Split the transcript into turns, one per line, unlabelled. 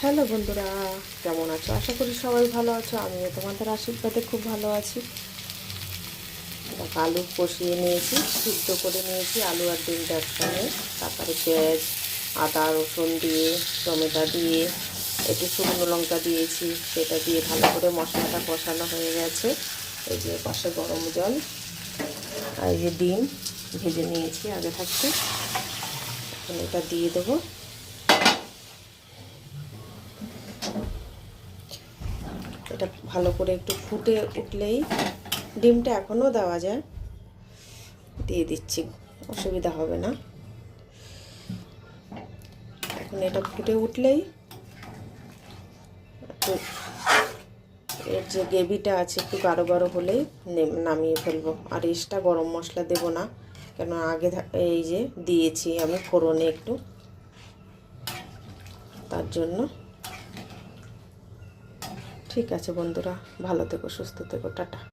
Hello বন্ধুরা, কেমন আছো? আশা করি সবাই ভালো আছো। আমিও তোমাদের আশীর্বাদে খুব ভালো আছি। আলু কষিয়ে নিয়েছি, সিদ্ধ করে নিয়েছি আলু আর ডিমটা একসঙ্গে। তারপরে পেঁয়াজ, আদা, রসুন দিয়ে, টমেটো দিয়ে, একটু শুকনো লঙ্কা দিয়েছি। সেটা দিয়ে ভালো করে মশলাটা কষানো হয়ে গেছে। এই যে পাশে গরম জল আর এই যে ডিম ভেজে নিয়েছি আগে থাকতে। এখন এটা দিয়ে দেবো। এটা ভালো করে একটু ফুটে উঠলেই, ডিমটা এখনও দেওয়া যায়, দিয়ে দিচ্ছি, অসুবিধা হবে না। এখন এটা ফুটে উঠলেই একটু এর যে গ্রেভিটা আছে একটু গাঢ় গাঢ় হলেই নামিয়ে ফেলবো। আর এক্সট্রা গরম মশলা দেব না, কেন আগে এই যে দিয়েছি আমি ফোড়নে একটু, তার জন্য। ঠিক আছে বন্ধুরা, ভালো থেকো, সুস্থ থেকো, টাটা।